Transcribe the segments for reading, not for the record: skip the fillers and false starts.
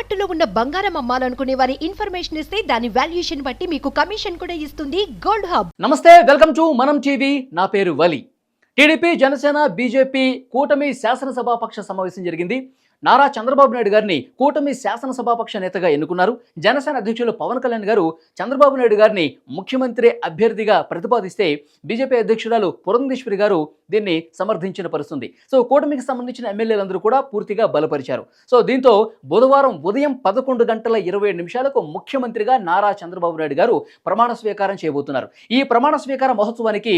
తాకట్టులో ఉన్న బంగారం అమ్మాలనుకునే వారి ఇన్ఫర్మేషన్ ఇస్తే దాని వాల్యుయేషన్ బట్టి మీకు కమిషన్ కూడా ఇస్తుంది గోల్డ్ హబ్. నమస్తే, వెల్కమ్ టు మనం టీవీ. నా పేరు వలి. టీడీపీ, జనసేన, బీజేపీ కూటమి శాసనసభాపక్ష సమావేశం జరిగింది. నారా చంద్రబాబు నాయుడు గారిని కూటమి శాసనసభాపక్ష నేతగా ఎన్నుకున్నారు. జనసేన అధ్యక్షులు పవన్ కళ్యాణ్ గారు చంద్రబాబు నాయుడు గారిని ముఖ్యమంత్రి అభ్యర్థిగా ప్రతిపాదిస్తే బీజేపీ అధ్యక్షురాలు పురంధేశ్వరి గారు దీన్ని సమర్థించిన పరిస్థితుంది. సో కూటమికి సంబంధించిన ఎమ్మెల్యేలందరూ కూడా పూర్తిగా బలపరిచారు. సో దీంతో బుధవారం ఉదయం 11:27 ముఖ్యమంత్రిగా నారా చంద్రబాబు నాయుడు గారు ప్రమాణ స్వీకారం చేయబోతున్నారు. ఈ ప్రమాణ స్వీకార మహోత్సవానికి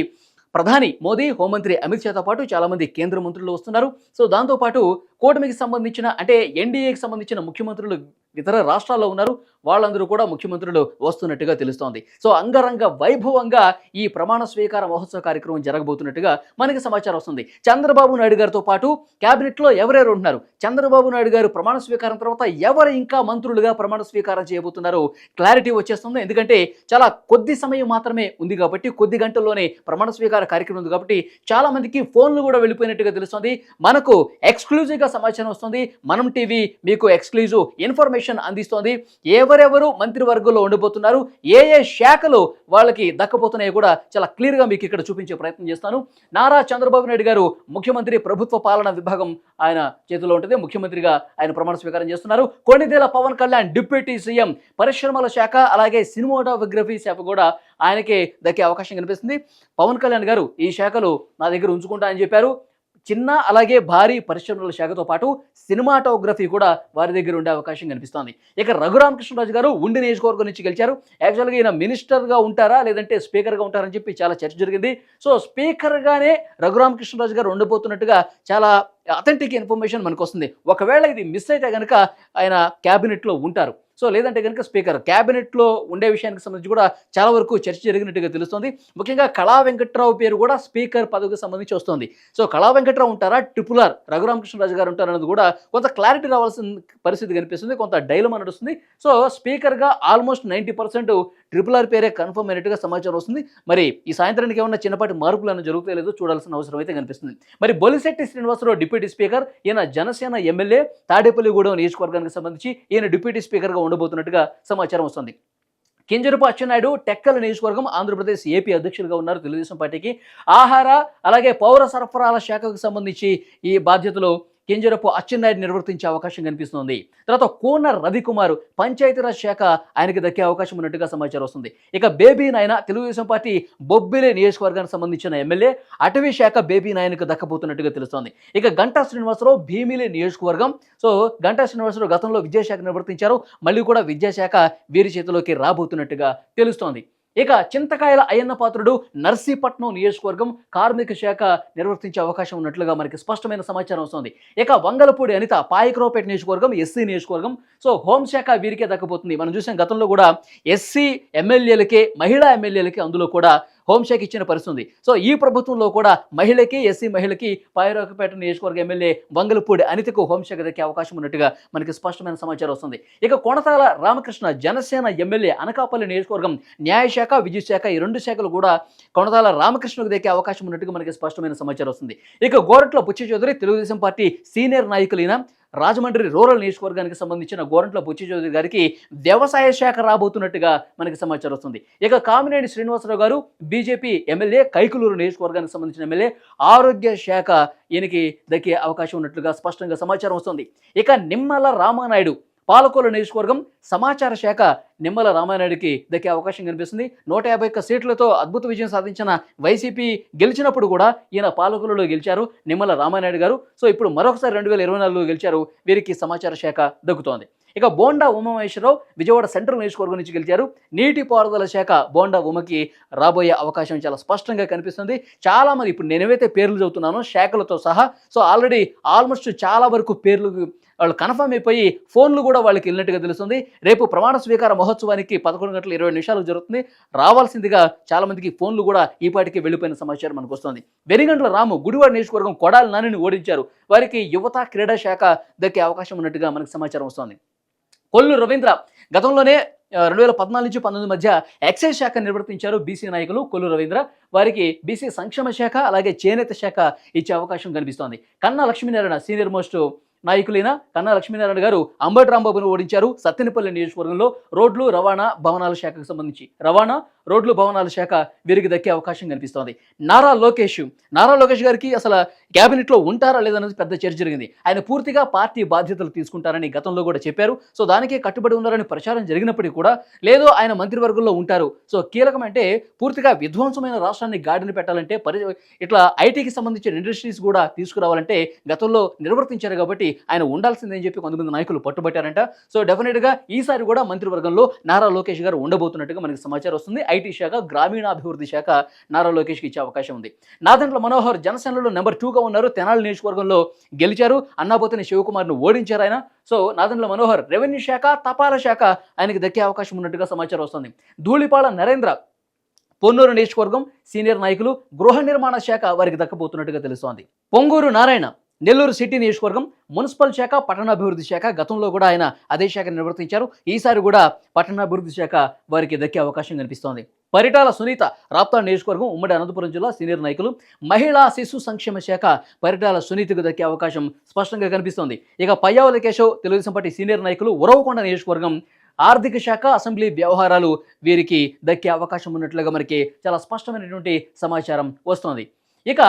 ప్రధాని మోదీ, హోంమంత్రి అమిత్ షాతో పాటు చాలా మంది కేంద్ర మంత్రులు వస్తున్నారు. సో దాంతోపాటు కూటమికి సంబంధించిన అంటే ఎన్డీఏకి సంబంధించిన ముఖ్యమంత్రులు ఇతర రాష్ట్రాల్లో ఉన్నారు. వాళ్ళందరూ కూడా ముఖ్యమంత్రులు వస్తున్నట్టుగా తెలుస్తోంది. సో అంగరంగ వైభవంగా ఈ ప్రమాణ స్వీకార మహోత్సవ కార్యక్రమం జరగబోతున్నట్టుగా మనకి సమాచారం వస్తుంది. చంద్రబాబు నాయుడు గారితో పాటు క్యాబినెట్లో ఎవరెవరు ఉంటున్నారు, చంద్రబాబు నాయుడు గారు ప్రమాణ స్వీకారం తర్వాత ఎవరు ఇంకా మంత్రులుగా ప్రమాణ స్వీకారం చేయబోతున్నారు క్లారిటీ వచ్చేస్తుంది. ఎందుకంటే చాలా కొద్ది సమయం మాత్రమే ఉంది కాబట్టి, కొద్ది గంటల్లోనే ప్రమాణ స్వీకార కార్యక్రమం ఉంది కాబట్టి చాలా మందికి ఫోన్లు కూడా వెళ్ళిపోయినట్టుగా తెలుస్తుంది. మనకు ఎక్స్క్లూజివ్గా సమాచారం వస్తుంది. మనం టీవీ మీకు ఎక్స్క్లూజివ్ ఇన్ఫర్మేషన్ అందిస్తోంది. ఎవరెవరు మంత్రివర్గంలో ఉండిపోతున్నారు, ఏ ఏ శాఖలు వాళ్ళకి దక్కబోతున్నాయో కూడా చాలా క్లియర్గా మీకు ఇక్కడ చూపించే ప్రయత్నం చేస్తాను. నారా చంద్రబాబు నాయుడు గారు ముఖ్యమంత్రి, ప్రభుత్వ పాలనా విభాగం ఆయన చేతిలో ఉంటుంది. ముఖ్యమంత్రిగా ఆయన ప్రమాణ స్వీకారం చేస్తున్నారు. కొణిదెల పవన్ కళ్యాణ్ డిప్యూటీ సీఎం, పరిశ్రమల శాఖ అలాగే సినిమాటోగ్రఫీ శాఖ కూడా ఆయనకే దక్కే అవకాశం కనిపిస్తుంది. పవన్ కళ్యాణ్ గారు ఈ శాఖలు నా దగ్గర ఉంచుకుంటా అని చెప్పారు. చిన్న అలాగే భారీ పరిశ్రమల శాఖతో పాటు సినిమాటోగ్రఫీ కూడా వారి దగ్గర ఉండే అవకాశం కనిపిస్తోంది. ఇక రఘురామకృష్ణరాజు గారు ఉండి నియోజకవర్గం నుంచి గెలిచారు. యాక్చువల్గా ఈయన మినిస్టర్గా ఉంటారా లేదంటే స్పీకర్గా ఉంటారని చెప్పి చాలా చర్చ జరిగింది. సో స్పీకర్గానే రఘురామకృష్ణరాజు గారు ఉండబోతున్నట్టుగా చాలా అథెంటిక్ ఇన్ఫర్మేషన్ మనకు వస్తుంది. ఒకవేళ ఇది మిస్ అయితే కనుక ఆయన క్యాబినెట్లో ఉంటారు. సో లేదంటే కనుక స్పీకర్ క్యాబినెట్లో ఉండే విషయానికి సంబంధించి కూడా చాలా వరకు చర్చ జరిగినట్టుగా తెలుస్తుంది. ముఖ్యంగా కళా వెంకట్రావు పేరు కూడా స్పీకర్ పదవికి సంబంధించి వస్తుంది. సో కళా వెంకట్రావు ఉంటారా, ట్రిపుల్ ఆర్ రఘురామకృష్ణరాజు గారు ఉంటారన్నది కూడా కొంత క్లారిటీ రావాల్సిన పరిస్థితి కనిపిస్తుంది. కొంత డైలమా నడుస్తుంది. సో స్పీకర్గా ఆల్మోస్ట్ 90% ట్రిపుల్ ఆర్ పేరే కన్ఫర్మ్ అయినట్టుగా సమాచారం వస్తుంది. మరి ఈ సాయంత్రానికి ఏమన్నా చిన్నపాటి మార్పులు అన్న జరుగుతాయో లేదో చూడాల్సిన అవసరం అయితే కనిపిస్తుంది. మరి బొలిశెట్టి శ్రీనివాసరావు డిప్యూటీ స్పీకర్, ఈయన జనసేన ఎమ్మెల్యే, తాడేపల్లిగూడెం నియోజకవర్గానికి సంబంధించి ఈయన డిప్యూటీ స్పీకర్గా ఉండబోతున్నట్టుగా సమాచారం వస్తుంది. కింజరపు అచ్చెన్నాయుడు టెక్కల నియోజకవర్గం, ఆంధ్రప్రదేశ్ ఏపీ అధ్యక్షులుగా ఉన్నారు తెలుగుదేశం పార్టీకి. ఆహార అలాగే పౌర సరఫరాల శాఖకు సంబంధించి ఈ బాధ్యతలు కింజరపు అచ్చెన్నాయుడు నిర్వర్తించే అవకాశం కనిపిస్తుంది. తర్వాత కోన రవికుమార్ పంచాయతీరాజ్ శాఖ ఆయనకి దక్కే అవకాశం ఉన్నట్టుగా సమాచారం వస్తుంది. ఇక బేబీ నాయన తెలుగుదేశం పార్టీ బొబ్బిలి నియోజకవర్గానికి సంబంధించిన ఎమ్మెల్యే, అటవీ శాఖ బేబీ నాయనకు దక్కబోతున్నట్టుగా తెలుస్తోంది. ఇక గంటా శ్రీనివాసరావు భీమిలి నియోజకవర్గం. సో గంటా శ్రీనివాసరావు గతంలో విద్యాశాఖ నిర్వర్తించారు. మళ్ళీ కూడా విద్యాశాఖ వీరి చేతిలోకి రాబోతున్నట్టుగా తెలుస్తోంది. ఇక చింతకాయల అయ్యన్న పాత్రుడు నర్సీపట్నం నియోజకవర్గం కార్మిక శాఖ నిర్వర్తించే అవకాశం ఉన్నట్లుగా మనకి స్పష్టమైన సమాచారం వస్తుంది. ఇక వంగలపూడి అనిత పాయకరావుపేట నియోజకవర్గం, ఎస్సీ నియోజకవర్గం. సో హోంశాఖ వీరికే దక్కబోతుంది. మనం చూసాం గతంలో కూడా ఎస్సీ ఎమ్మెల్యేలకే, మహిళా ఎమ్మెల్యేలకి అందులో కూడా హోంశాఖ ఇచ్చిన పరిస్థితుంది. సో ఈ ప్రభుత్వంలో కూడా మహిళకి, ఎస్సీ మహిళకి పాయకరావుపేట నియోజకవర్గ ఎమ్మెల్యే వంగలపూడి అనితకు హోంశాఖ దక్కే అవకాశం ఉన్నట్టుగా మనకి స్పష్టమైన సమాచారం వస్తుంది. ఇక కొనతాల రామకృష్ణ జనసేన ఎమ్మెల్యే, అనకాపల్లి నియోజకవర్గం న్యాయశాఖ, విద్యుత్ శాఖ, ఈ రెండు శాఖలు కూడా కొనతాల రామకృష్ణకు దక్కే అవకాశం ఉన్నట్టుగా మనకి స్పష్టమైన సమాచారం వస్తుంది. ఇక గోరంట్ల బుచ్చి చౌదరి తెలుగుదేశం పార్టీ సీనియర్ నాయకులైన రాజమండ్రి రూరల్ నియోజకవర్గానికి సంబంధించిన గోరంట్ల బుచ్చి చౌదరి గారికి వ్యవసాయ శాఖ రాబోతున్నట్టుగా మనకి సమాచారం వస్తుంది. ఇక కామినేని శ్రీనివాసరావు గారు బీజేపీ ఎమ్మెల్యే, కైకులూరు నియోజకవర్గానికి సంబంధించిన ఎమ్మెల్యే, ఆరోగ్య శాఖ ఈయనకి దక్కే అవకాశం ఉన్నట్లుగా స్పష్టంగా సమాచారం వస్తుంది. ఇక నిమ్మల రామానాయుడు పాలకొల్లు నియోజకవర్గం సమాచార శాఖ నిమ్మల రామానాయుడికి దక్కే అవకాశం కనిపిస్తుంది. 151 సీట్లతో అద్భుత విజయం సాధించిన వైసీపీ గెలిచినప్పుడు కూడా ఈయన పాలకొల్లులో గెలిచారు నిమ్మల రామానాయుడు గారు. సో ఇప్పుడు మరొకసారి 2024లో గెలిచారు. వీరికి సమాచార శాఖ దక్కుతోంది. ఇక బోండా ఉమామహేశ్వరరావు విజయవాడ సెంట్రల్ నియోజకవర్గం నుంచి గెలిచారు. నీటిపారుదల శాఖ బోండా ఉమకి రాబోయే అవకాశం చాలా స్పష్టంగా కనిపిస్తుంది. చాలామంది ఇప్పుడు నేను ఏవైతే పేర్లు చదువుతున్నానో శాఖలతో సహా, సో ఆల్రెడీ ఆల్మోస్ట్ చాలా వరకు పేర్లు వాళ్ళు కన్ఫర్మ్ అయిపోయి ఫోన్లు కూడా వాళ్ళకి వెళ్ళినట్టుగా తెలుస్తుంది. రేపు ప్రమాణ స్వీకార మహోత్సవానికి 11:20 జరుగుతుంది. రావాల్సిందిగా చాలా మందికి ఫోన్లు కూడా ఈ పాటికి వెళ్ళిపోయిన సమాచారం మనకు వస్తుంది. వెరిగండ్ల రాము గుడివాడ నియోజకవర్గం కొడాలి నానిని ఓడించారు. వారికి యువత క్రీడా శాఖ దక్కే అవకాశం ఉన్నట్టుగా మనకు సమాచారం వస్తుంది. కొల్లు రవీంద్ర గతంలోనే 2014 నుంచి 19 మధ్య ఎక్సైజ్ శాఖ నిర్వర్తించారు బీసీ నాయకులు కొల్లు రవీంద్ర. వారికి బీసీ సంక్షేమ శాఖ అలాగే చేనేత శాఖ ఇచ్చే అవకాశం కనిపిస్తోంది. కన్నా లక్ష్మీనారాయణ సీనియర్ మోస్ట్ నాయకులైన కన్నా లక్ష్మీనారాయణ గారు అంబటి రాంబాబును ఓడించారు సత్తెనపల్లి నియోజకవర్గంలో. రోడ్లు రవాణా భవనాల శాఖకు సంబంధించి రవాణా రోడ్లు భవనాల శాఖ వీరికి దక్కే అవకాశం కనిపిస్తోంది. నారా లోకేష్ గారికి అసలు క్యాబినెట్లో ఉంటారా లేదన్నది పెద్ద చర్చ జరిగింది. ఆయన పూర్తిగా పార్టీ బాధ్యతలు తీసుకుంటారని గతంలో కూడా చెప్పారు. సో దానికే కట్టుబడి ఉన్నారని ప్రచారం జరిగినప్పటికీ కూడా లేదు ఆయన మంత్రివర్గంలో ఉంటారు. సో కీలకం అంటే పూర్తిగా విధ్వంసమైన రాష్ట్రాన్ని గాడిని పెట్టాలంటే ఇట్లా ఐటీకి సంబంధించిన ఇండస్ట్రీస్ కూడా తీసుకురావాలంటే గతంలో నిర్వర్తించారు కాబట్టి ఆయన ఉండాల్సిందని చెప్పి కొంతమంది నాయకులు పట్టుబట్టారంట. సో డెఫినెట్గా ఈసారి కూడా మంత్రివర్గంలో నారా లోకేష్ గారు ఉండబోతున్నట్టుగా మనకి సమాచారం వస్తుంది. ఐటీ శాఖ గ్రామీణాభివృద్ధి శాఖ నారా లోకేష్కి ఇచ్చే అవకాశం ఉంది. నాదెండ్ల మనోహర్ జనసేనలో నెంబర్ 2గా ఉన్నారు. తెనాలి నియోజకవర్గంలో గెలిచారు. అన్నాబోతిని శివకుమార్ను ఓడించారు ఆయన. సో నాదెండ్ల మనోహర్ రెవెన్యూ శాఖ తపాలా శాఖ ఆయనకి దక్కే అవకాశం ఉన్నట్టుగా సమాచారం వస్తుంది. ధూళిపాళ నరేంద్ర పొన్నూరు నియోజకవర్గం సీనియర్ నాయకులు గృహ నిర్మాణ శాఖ వారికి దక్కబోతున్నట్టుగా తెలుస్తోంది. పొంగూరు నారాయణ నెల్లూరు సిటీ నియోజకవర్గం మున్సిపల్ శాఖ పట్టణాభివృద్ధి శాఖ గతంలో కూడా ఆయన అదే శాఖ నిర్వర్తించారు. ఈసారి కూడా పట్టణాభివృద్ధి శాఖ వారికి దక్కే అవకాశం కనిపిస్తోంది. పరిటాల సునీత రాప్తా నియోజకవర్గం ఉమ్మడి అనంతపురం జిల్లా సీనియర్ నాయకులు మహిళా శిశు సంక్షేమ శాఖ పరిటాల సునీతకు దక్కే అవకాశం స్పష్టంగా కనిపిస్తోంది. ఇక పయ్యావుల కేశవ్ తెలుగుదేశం పార్టీ సీనియర్ నాయకులు ఉరవకొండ నియోజకవర్గం ఆర్థిక శాఖ అసెంబ్లీ వ్యవహారాలు వీరికి దక్కే అవకాశం ఉన్నట్లుగా మనకి చాలా స్పష్టమైనటువంటి సమాచారం వస్తోంది. ఇక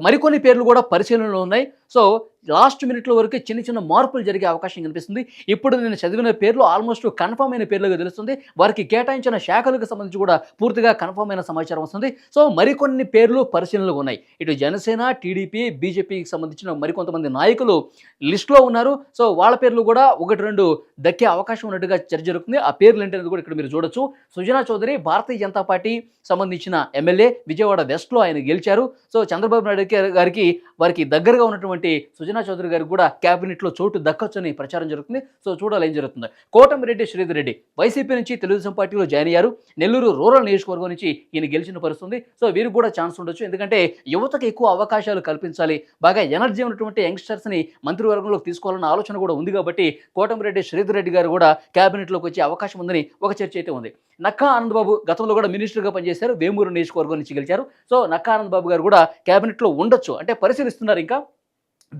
మరికొన్ని పేర్లు కూడా పరిశీలనలో ఉన్నాయి. సో లాస్ట్ మినిట్లో వరకు చిన్న చిన్న మార్పులు జరిగే అవకాశం కనిపిస్తుంది. ఇప్పుడు నేను చదివిన పేర్లు ఆల్మోస్ట్ కన్ఫర్మ్ అయిన పేర్లుగా తెలుస్తుంది. వారికి కేటాయించిన శాఖలకు సంబంధించి కూడా పూర్తిగా కన్ఫర్మ్ అయిన సమాచారం వస్తుంది. సో మరికొన్ని పేర్లు పరిశీలనలో ఉన్నాయి. ఇటు జనసేన టీడీపీ బీజేపీకి సంబంధించిన మరికొంతమంది నాయకులు లిస్టులో ఉన్నారు. సో వాళ్ళ పేర్లు కూడా 1-2 దక్కే అవకాశం ఉన్నట్టుగా చర్చ జరుగుతుంది. ఆ పేర్లు ఏంటనేది కూడా ఇక్కడ మీరు చూడొచ్చు. సుజనా చౌదరి భారతీయ జనతా పార్టీ సంబంధించిన ఎమ్మెల్యే విజయవాడ వెస్ట్లో ఆయన గెలిచారు. సో చంద్రబాబు నాయుడు గారికి వారికి దగ్గరగా ఉన్నటువంటి సుజనా చౌదరి గారికి కూడా క్యాబినెట్లో చోటు దక్కొచ్చని ప్రచారం జరుగుతుంది. సో చూడాలి ఏం జరుగుతుంది. కోటమిరెడ్డి శ్రీధర్ రెడ్డి వైసీపీ నుంచి తెలుగుదేశం పార్టీలో జాయిన్ అయ్యారు. నెల్లూరు రూరల్ నియోజకవర్గం నుంచి ఈయన గెలిచిన పరిస్థితుంది. సో వీరికి కూడా ఛాన్స్ ఉండొచ్చు. ఎందుకంటే యువతకు ఎక్కువ అవకాశాలు కల్పించాలి, బాగా ఎనర్జీ ఉన్నటువంటి యంగ్స్టర్స్ని మంత్రివర్గంలోకి తీసుకోవాలన్న ఆలోచన కూడా ఉంది. కాబట్టి కోటమిరెడ్డి శ్రీధర్ రెడ్డి గారు కూడా క్యాబినెట్లోకి వచ్చే అవకాశం ఉందని ఒక చర్చ అయితే ఉంది. నక్కా ఆనందబాబు గతంలో కూడా మినిస్టర్గా పనిచేశారు. వేమూరు నియోజకవర్గం నుంచి గెలిచారు. సో నక్కా ఆనందబాబు గారు కూడా క్యాబినెట్లో ఉండొచ్చు, అంటే పరిశీలిస్తున్నారు. ఇంకా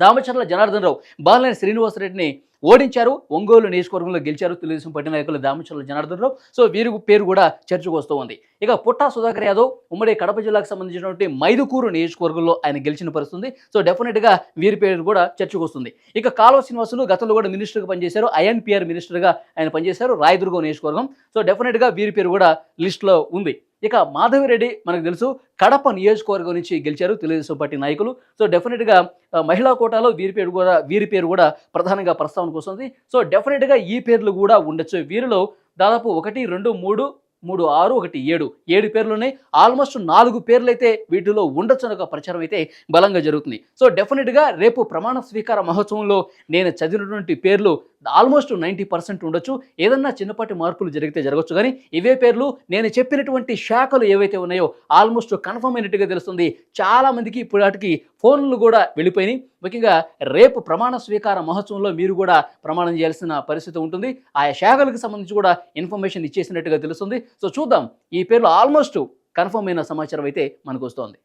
దామచర్ల జనార్దన్ రావు బాలినేని శ్రీనివాసరెడ్డిని ఓడించారు. ఒంగోలు నియోజకవర్గంలో గెలిచారు తెలుగుదేశం పార్టీ నాయకులు దామచర్ల జనార్దన్ రావు. సో వీరి పేరు కూడా చర్చకు వస్తూ ఉంది. ఇక పుట్టా సుధాకర్ యాదవ్ ఉమ్మడి కడప జిల్లాకు సంబంధించినటువంటి మైదుకూరు నియోజకవర్గంలో ఆయన గెలిచిన పరిస్థితుంది. సో డెఫినెట్గా వీరి పేరు కూడా చర్చకు వస్తుంది. ఇక కాలువ శ్రీనివాసులు గతంలో కూడా మినిస్టర్గా పనిచేశారు. ఐఎన్పిఆర్ మినిస్టర్గా ఆయన పనిచేశారు రాయదుర్గం నియోజకవర్గం. సో డెఫినెట్గా వీరి పేరు కూడా లిస్టులో ఉంది. ఇక మాధవిరెడ్డి మనకు తెలుసు కడప నియోజకవర్గం నుంచి గెలిచారు తెలుగుదేశం పార్టీ నాయకులు. సో డెఫినెట్గా మహిళా కోటాలో వీరి పేరు కూడా ప్రధానంగా ప్రస్తావనకు వస్తుంది. సో డెఫినెట్గా ఈ పేర్లు కూడా ఉండొచ్చు. వీరిలో దాదాపు 1, 2, 3, 3, 6, 1, 7 పేర్లు ఉన్నాయి. ఆల్మోస్ట్ 4 పేర్లు అయితే వీటిలో ఉండొచ్చు అనే ఒక ప్రచారం అయితే బలంగా జరుగుతుంది. సో డెఫినెట్గా రేపు ప్రమాణ స్వీకార మహోత్సవంలో నేను చదివినటువంటి పేర్లు ఆల్మోస్ట్ 90% ఉండొచ్చు. ఏదన్నా చిన్నపాటి మార్పులు జరిగితే జరగచ్చు, కానీ ఇవే పేర్లు నేను చెప్పినటువంటి శాఖలు ఏవైతే ఉన్నాయో ఆల్మోస్ట్ కన్ఫర్మ్ అయినట్టుగా తెలుస్తుంది. చాలామందికి ఇప్పుడు వాటికి ఫోన్లు కూడా వెళ్ళిపోయినాయి. ముఖ్యంగా రేపు ప్రమాణ స్వీకార మహోత్సవంలో మీరు కూడా ప్రమాణం చేయాల్సిన పరిస్థితి ఉంటుంది. ఆయా శాఖలకు సంబంధించి కూడా ఇన్ఫర్మేషన్ ఇచ్చేసినట్టుగా తెలుస్తుంది. సో చూద్దాం, ఈ పేర్లు ఆల్మోస్ట్ కన్ఫర్మ్ అయిన సమాచారం అయితే మనకు వస్తోంది.